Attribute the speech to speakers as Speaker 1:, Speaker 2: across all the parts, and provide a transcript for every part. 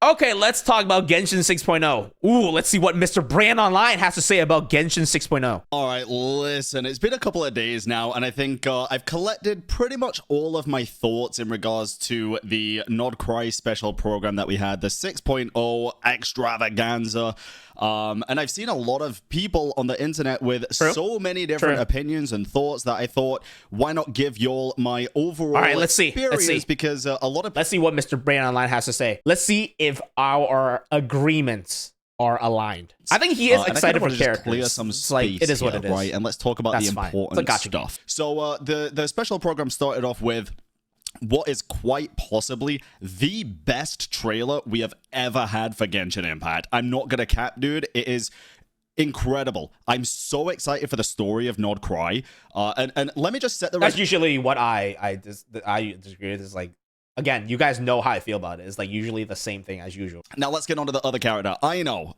Speaker 1: Okay, let's talk about Genshin 6.0. Ooh, let's see what Mr. Brand Online has to say about Genshin 6.0.
Speaker 2: All right, listen, it's been a couple of days now, and I think I've collected pretty much all of my thoughts in regards to the Nod Cry special program that we had, the 6.0 extravaganza. And I've seen a lot of people on the internet with so many different opinions and thoughts that I thought, why not give y'all my overall experience? Because a lot of...
Speaker 1: Let's see what Mr. Brand Online has to say. Let's see if our agreements are aligned. I think he is excited for characters.
Speaker 2: Clear some
Speaker 1: space like, it is what it is.
Speaker 2: Right? And let's talk about the important stuff. So the special program started off with what is quite possibly the best trailer we have ever had for Genshin Impact. I'm not gonna cap, dude. It is incredible. I'm so excited for the story of Nod Cry. And let me just set the...
Speaker 1: That's usually what I disagree with. Is like, again, you guys know how I feel about it. It's like usually the same thing as usual.
Speaker 2: Now let's get on to the other character. I know.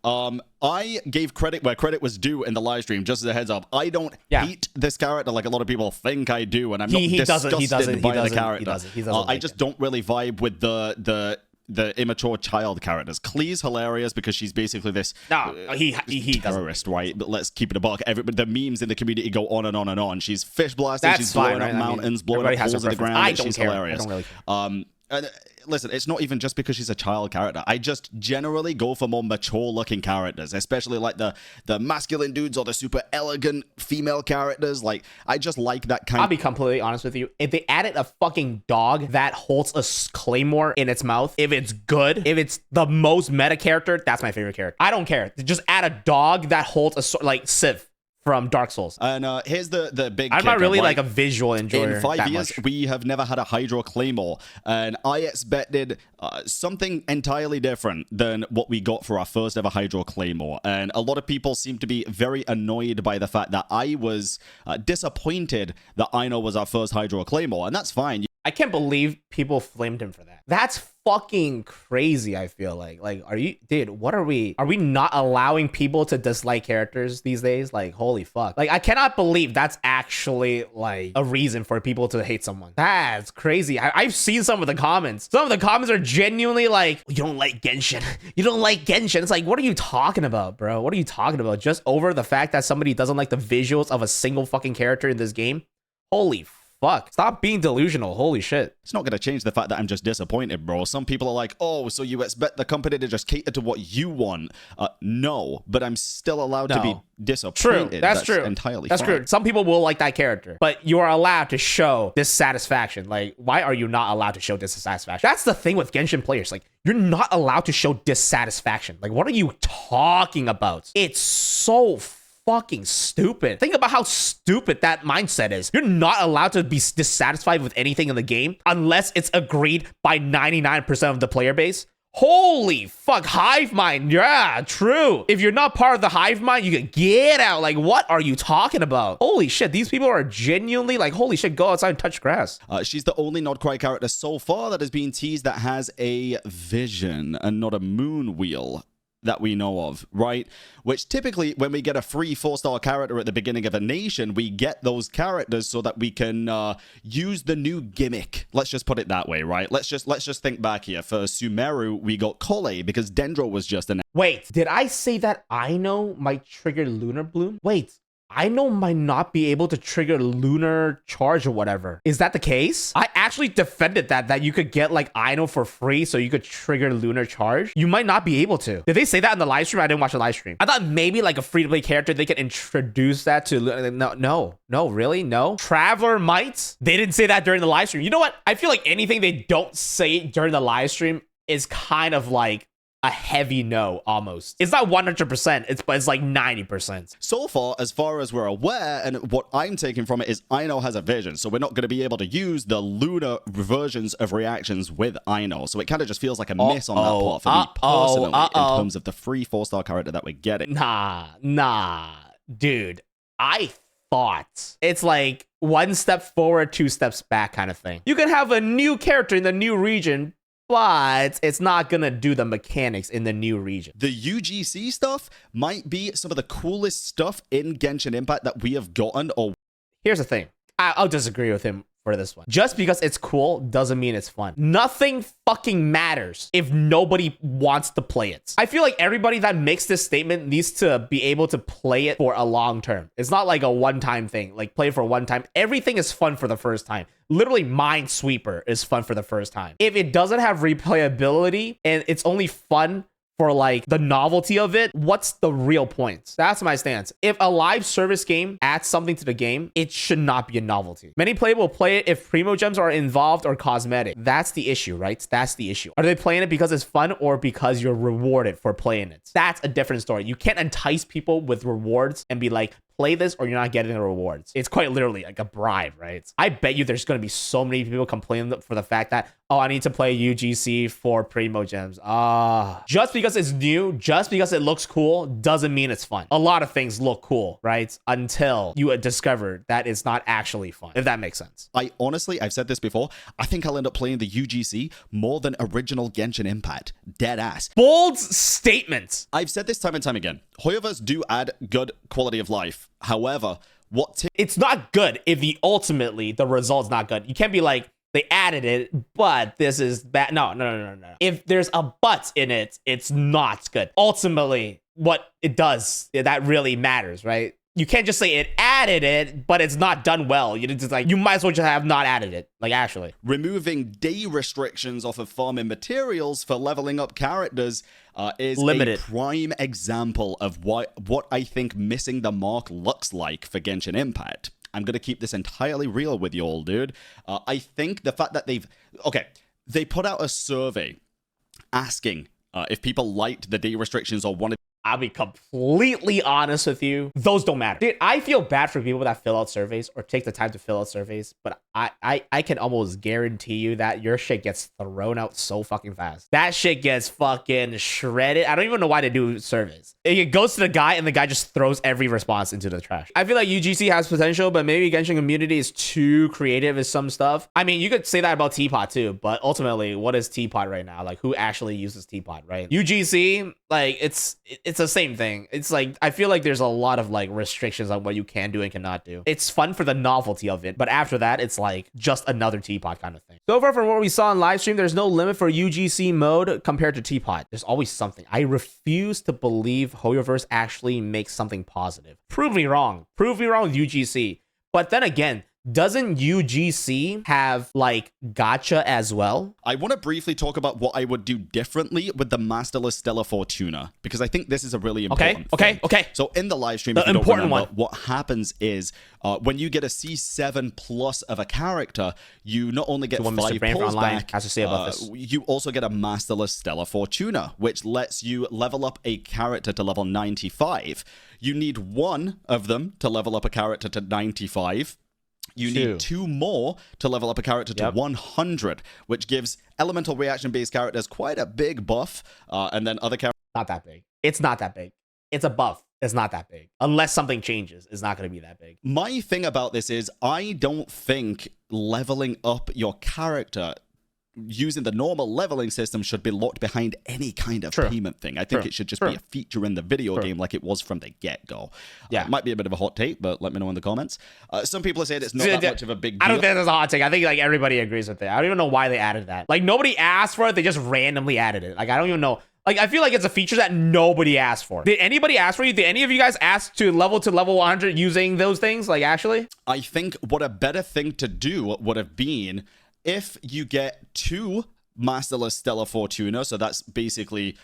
Speaker 2: I gave credit where credit was due in the live stream, just as a heads up. I don't hate this character like a lot of people think I do, and I'm not disgusted by the character. I just don't really vibe with the immature child characters. Klee's hilarious because she's basically this terrorist, right? But let's keep it a buck. The memes in the community go on and on and on. She's fish blasting, she's blowing up mountains, blowing up holes in the ground. She's hilarious. I don't really care. And listen, it's not even just because she's a child character. I just generally go for more mature-looking characters, especially like the masculine dudes or the super elegant female characters. Like, I just like that kind.
Speaker 1: I'll be completely honest with you. If they added a fucking dog that holds a claymore in its mouth, if it's good, if it's the most meta character, that's my favorite character. I don't care. Just add a dog that holds a sword, like Sif from Dark Souls.
Speaker 2: And here's the big
Speaker 1: I'm not really like a visual enjoyer.
Speaker 2: In 5 years, we have never had a Hydro Claymore, and I expected something entirely different than what we got for our first ever Hydro Claymore. And a lot of people seem to be very annoyed by the fact that I was disappointed that Ino was our first Hydro Claymore, and that's fine.
Speaker 1: I can't believe people flamed him for that. That's fucking crazy, I feel like. Like, what are we not allowing people to dislike characters these days? Like, holy fuck. Like, I cannot believe that's actually, like, a reason for people to hate someone. That's crazy. I've seen some of the comments. Some of the comments are genuinely like, you don't like Genshin. You don't like Genshin. It's like, what are you talking about, bro? What are you talking about? Just over the fact that somebody doesn't like the visuals of a single fucking character in this game? Holy fuck. Stop being delusional. Holy shit.
Speaker 2: It's not going to change the fact that I'm just disappointed, bro. Some people are like, oh, so you expect the company to just cater to what you want? No, but I'm still allowed to be disappointed.
Speaker 1: True. That's true.
Speaker 2: Entirely
Speaker 1: That's
Speaker 2: fine.
Speaker 1: true. Some people will like that character, but you are allowed to show dissatisfaction. Like, why are you not allowed to show dissatisfaction? That's the thing with Genshin players. Like, you're not allowed to show dissatisfaction. Like, what are you talking about? It's so fucking stupid. Think about how stupid that mindset is. You're not allowed to be dissatisfied with anything in the game unless it's agreed by 99% of the player base. Holy fuck, hive mind. Yeah, true. If you're not part of the hive mind, you can get out. Like, what are you talking about? Holy shit, these people are genuinely like, holy shit, go outside and touch grass.
Speaker 2: She's the only Nod Cry character so far that has been teased that has a vision and not a moon wheel that we know of, right? Which typically, when we get a free 4-star character at the beginning of a nation, we get those characters so that we can use the new gimmick. Let's just put it that way, right? Let's just think back here. For Sumeru, we got Kole because Dendro was just an...
Speaker 1: Wait, did I say that Ino might trigger Lunar Bloom? Wait, Ino might not be able to trigger Lunar Charge or whatever. Is that the case? I actually defended that you could get like Ino for free so you could trigger Lunar Charge. You might not be able to. Did they say that in the live stream? I didn't watch the live stream. I thought maybe like a free-to-play character, they could introduce that to... No, really? No? Traveler might? They didn't say that during the live stream. You know what? I feel like anything they don't say during the live stream is kind of like a heavy no, almost. It's not 100%, but it's like 90%.
Speaker 2: So far as we're aware, and what I'm taking from it is Ino has a vision, so we're not going to be able to use the lunar versions of reactions with Ino. So it kind of just feels like a miss on that part for me personally in terms of the free 4-star character that we're getting.
Speaker 1: Nah, dude. I thought it's like 1 step forward, 2 steps back kind of thing. You can have a new character in the new region, but it's not gonna do the mechanics in the new region.
Speaker 2: The UGC stuff might be some of the coolest stuff in Genshin Impact that we have gotten. Or
Speaker 1: here's the thing, I'll disagree with him for this one. Just because it's cool doesn't mean it's fun. Nothing fucking matters if nobody wants to play it. I feel like everybody that makes this statement needs to be able to play it for a long term. It's not like a one-time thing, like play for one time. Everything is fun for the first time. Literally, Minesweeper is fun for the first time. If it doesn't have replayability and it's only fun for like the novelty of it, what's the real point? That's my stance. If a live service game adds something to the game, it should not be a novelty. Many players will play it if primo gems are involved or cosmetic. That's the issue, right? That's the issue. Are they playing it because it's fun or because you're rewarded for playing it? That's a different story. You can't entice people with rewards and be like, play this or you're not getting the rewards. It's quite literally like a bribe, right? I bet you there's going to be so many people complaining for the fact that, oh, I need to play UGC for primo gems. Just because it's new, just because it looks cool, doesn't mean it's fun. A lot of things look cool, right? Until you discover that it's not actually fun, if that makes sense.
Speaker 2: I've said this before, I think I'll end up playing the UGC more than original Genshin Impact. Dead ass.
Speaker 1: Bold statement.
Speaker 2: I've said this time and time again. Hoyoverse do add good quality of life. However,
Speaker 1: it's not good if ultimately the result's not good. You can't be like, they added it, but this is bad. No. If there's a but in it, it's not good. Ultimately, what it does, that really matters, right? You can't just say it added it, but it's not done well. You just like, you might as well just have not added it. Like, actually.
Speaker 2: Removing day restrictions off of farming materials for leveling up characters is
Speaker 1: limited.
Speaker 2: A prime example of what I think missing the mark looks like for Genshin Impact. I'm going to keep this entirely real with you all, dude. I think the fact that they put out a survey asking if people liked the day restrictions or wanted.
Speaker 1: I'll be completely honest with you. Those don't matter. Dude, I feel bad for people that fill out surveys or take the time to fill out surveys, but I can almost guarantee you that your shit gets thrown out so fucking fast. That shit gets fucking shredded. I don't even know why they do surveys. It goes to the guy and the guy just throws every response into the trash. I feel like UGC has potential, but maybe Genshin community is too creative with some stuff. I mean, you could say that about Teapot too, but ultimately, what is Teapot right now? Like, who actually uses Teapot, right? UGC, like, it's the same thing. It's like, I feel like there's a lot of like restrictions on what you can do and cannot do. It's fun for the novelty of it, but after that, it's like just another Teapot kind of thing. So far from what we saw in live stream, there's no limit for UGC mode compared to Teapot. There's always something. I refuse to believe Hoyoverse actually makes something positive. Prove me wrong. Prove me wrong with UGC. But then again, doesn't UGC have like gacha as well?
Speaker 2: I want to briefly talk about what I would do differently with the Masterless Stellar Fortuna, because I think this is a really important thing.
Speaker 1: Okay.
Speaker 2: So in the live stream, if you don't remember, what happens is when you get a C7 plus of a character, you not only get 5 pulls back,
Speaker 1: has to say about this.
Speaker 2: You also get a Masterless Stellar Fortuna, which lets you level up a character to level 95. You need 1 of them to level up a character to 95. You need 2 more to level up a character to 100, which gives elemental reaction-based characters quite a big buff, and then other characters...
Speaker 1: Not that big. It's not that big. It's a buff. It's not that big. Unless something changes, it's not going to be that big.
Speaker 2: My thing about this is I don't think leveling up your character using the normal leveling system should be locked behind any kind of payment thing. I think it should just be a feature in the video game like it was from the get-go. It might be a bit of a hot take, but let me know in the comments. Some people say it's not that much of a big deal.
Speaker 1: I don't think that's a hot take. I think like everybody agrees with it. I don't even know why they added that. Like nobody asked for it. They just randomly added it. Like I don't even know. Like, I feel like it's a feature that nobody asked for. Did anybody ask for you? Did any of you guys ask to level 100 using those things? Like, actually?
Speaker 2: I think what a better thing to do would have been if you get 2 Masterless Stellar Fortuna, so that's basically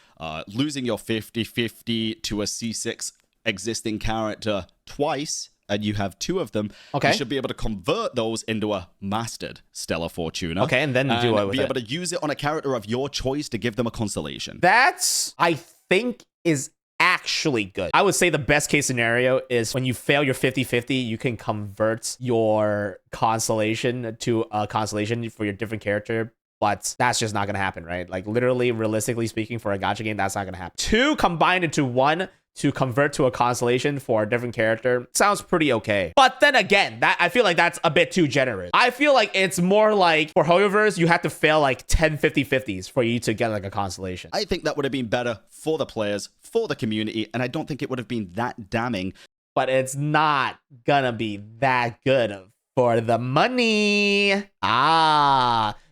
Speaker 2: losing your 50-50 to a C6 existing character twice, and you have 2 of them, you should be able to convert those into a Mastered Stellar Fortuna.
Speaker 1: Okay, and then do what with it?
Speaker 2: Be able to use it on a character of your choice to give them a constellation.
Speaker 1: That's, I think, is actually good. I would say the best case scenario is when you fail your 50-50, you can convert your constellation to a constellation for your different character. But that's just not going to happen, right? Like literally, realistically speaking, for a gacha game, that's not going to happen. 2 combined into 1 to convert to a constellation for a different character sounds pretty okay. But then again, that I feel like that's a bit too generous. I feel like it's more like for Hoyoverse, you have to fail like 10 50-50s for you to get like a constellation.
Speaker 2: I think that would have been better for the players, for the community, and I don't think it would have been that damning.
Speaker 1: But it's not gonna be that good For the money.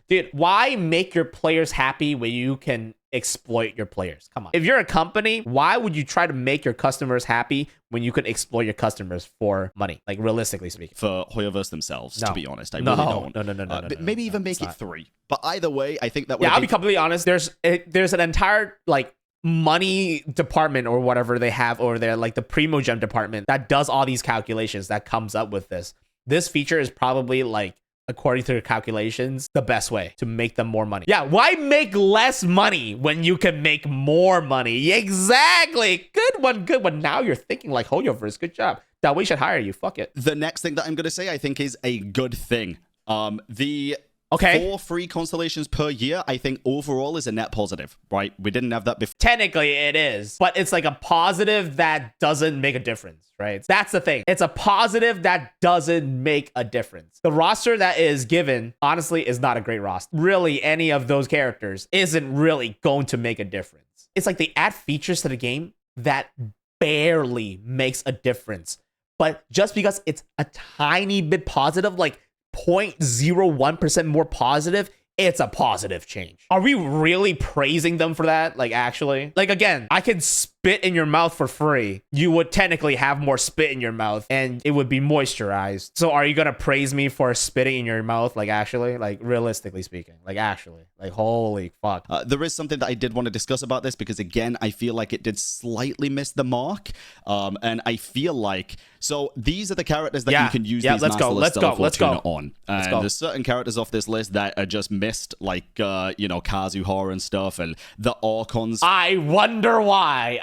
Speaker 1: Dude, why make your players happy when you can exploit your players? Come on. If you're a company, why would you try to make your customers happy when you could exploit your customers for money? Like, realistically speaking.
Speaker 2: For Hoyoverse themselves, to be honest. I really don't.
Speaker 1: No.
Speaker 2: Maybe even make it 3. But either way, I think that would
Speaker 1: Yeah, I'll be completely honest. There's an entire, like, money department or whatever they have over there, like the Primogem department, that does all these calculations, that comes up with this. This feature is probably, like, according to their calculations, the best way to make them more money. Yeah, why make less money when you can make more money? Exactly. Good one. Now you're thinking like Hoyoverse. Good job. That we should hire you. Fuck it.
Speaker 2: The next thing that I'm going to say, I think, is a good thing. The 4 free constellations per year, I think overall is a net positive, right? We didn't have that before.
Speaker 1: Technically, it is, but it's like a positive that doesn't make a difference, right? That's the thing. It's a positive that doesn't make a difference. The roster that is given, honestly, is not a great roster. Really, any of those characters isn't really going to make a difference. It's like they add features to the game that barely makes a difference. But just because it's a tiny bit positive, like 0.01% more positive, it's a positive change. Are we really praising them for that? Like, actually? Like, again, I can spit in your mouth for free. You would technically have more spit in your mouth and it would be moisturized. So are you gonna praise me for spitting in your mouth? Like, actually? Like, realistically speaking. Like, actually. Like, holy fuck.
Speaker 2: There is something that I did want to discuss about this because, again, I feel like it did slightly miss the mark. And I feel like... So these are the characters that you can use these Master Lists of Fortuna on. And there's certain characters off this list that are just missed, like, you know, Kazuha and stuff, and the Archons.
Speaker 1: I wonder why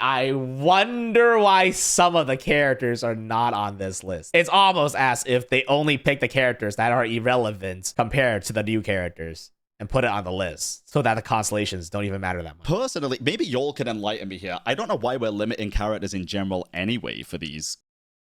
Speaker 1: some of the characters are not on this list. It's almost as if they only pick the characters that are irrelevant compared to the new characters and put it on the list so that the constellations don't even matter that much.
Speaker 2: Personally, maybe y'all can enlighten me here. I don't know why we're limiting characters in general anyway for these.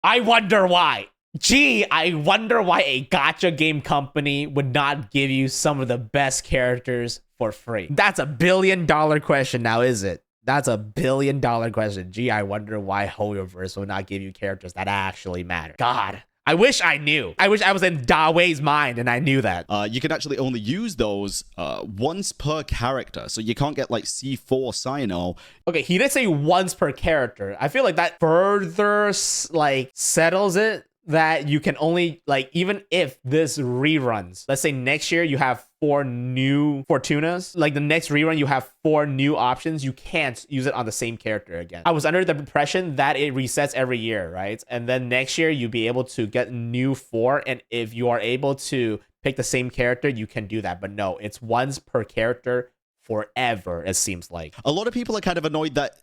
Speaker 1: I wonder why. I wonder why a gacha game company would not give you some of the best characters for free. That's $1 billion question now, is it? That's $1 billion question. I wonder why Hoyoverse will not give you characters that actually matter. God, I wish I knew. I wish I was in Dawei's mind and I knew that.
Speaker 2: You can actually only use those once per character. So you can't get like C4 Sino.
Speaker 1: Okay, he did say once per character. I feel like that further like settles it that you can only, like, even if this reruns, let's say next year you have 4 new Fortunas, like the next rerun you have 4 new options, you can't use it on the same character again. I was under the impression that it resets every year, right? And then next year you'll be able to get new 4, and if you are able to pick the same character, you can do that. But no, it's once per character forever, it seems like.
Speaker 2: A lot of people are kind of annoyed that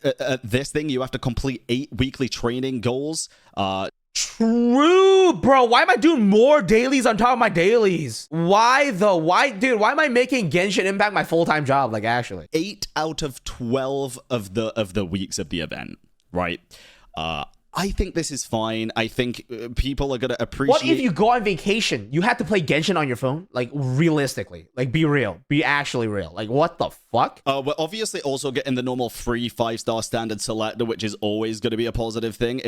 Speaker 2: this thing, you have to complete 8 weekly training goals.
Speaker 1: True, bro. Why am I doing more dailies on top of my dailies? Why though? Why, dude? Why am I making Genshin Impact my full-time job? Like, actually,
Speaker 2: 8 out of 12 of the weeks of the event, right? I think this is fine. I think people are gonna appreciate.
Speaker 1: What if you go on vacation? You have to play Genshin on your phone? Like, realistically, like, be real, be actually real. Like, what the fuck?
Speaker 2: We're obviously also getting the normal free 5-star standard selector, which is always going to be a positive thing.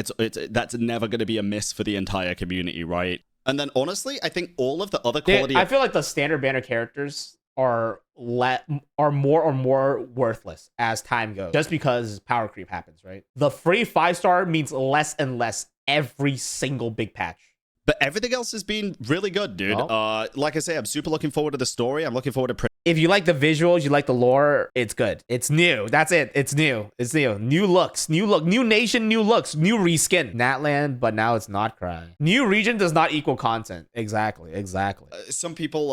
Speaker 2: That's never going to be a miss for the entire community, right? And then honestly, I think all of the other quality.
Speaker 1: I feel like the standard banner characters are more and more worthless as time goes, just because power creep happens, right? The free 5-star means less and less every single big patch.
Speaker 2: But everything else has been really good, dude. Oh. Like I say, I'm super looking forward to the story. I'm looking forward to...
Speaker 1: If you like the visuals, you like the lore, it's good. It's new. That's it. It's new. It's new. New looks. New look. New nation, new looks. New reskin. Natland, but now it's not Cry. New region does not equal content. Exactly.
Speaker 2: Some people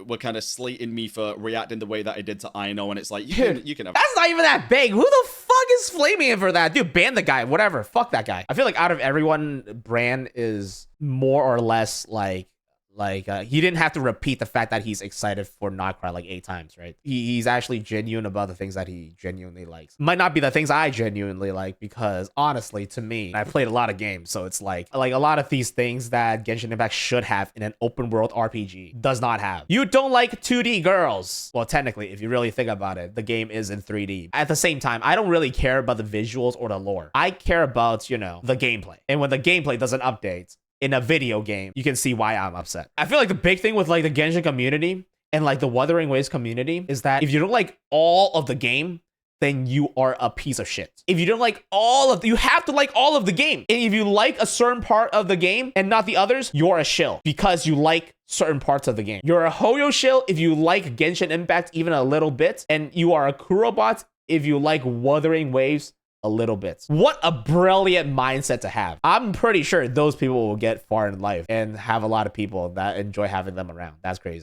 Speaker 2: were kind of slating me for reacting the way that I did to Aino, and it's like, you can have...
Speaker 1: That's not even that big. Who the fuck is flaming him for that? Dude, ban the guy. Whatever. Fuck that guy. I feel like out of everyone, Bran is more or less like he didn't have to repeat the fact that he's excited for Notcry like 8 times, right? He's actually genuine about the things that he genuinely likes. Might not be the things I genuinely like, because honestly, to me, I played a lot of games, so it's like a lot of these things that Genshin Impact should have in an open world RPG does not have. You don't like 2D girls. Well, technically, if you really think about it, the game is in 3D. At the same time, I don't really care about the visuals or the lore. I care about, you know, the gameplay. And when the gameplay doesn't update, in a video game, you can see why I'm upset. I feel like the big thing with like the Genshin community and like the Wuthering Waves community is that if you don't like all of the game, then you are a piece of shit. If you don't like you have to like all of the game. And if you like a certain part of the game and not the others, you're a shill because you like certain parts of the game. You're a Hoyo shill if you like Genshin Impact even a little bit, and you are a Kurobot if you like Wuthering Waves a little bit. What a brilliant mindset to have. I'm pretty sure those people will get far in life and have a lot of people that enjoy having them around. That's crazy.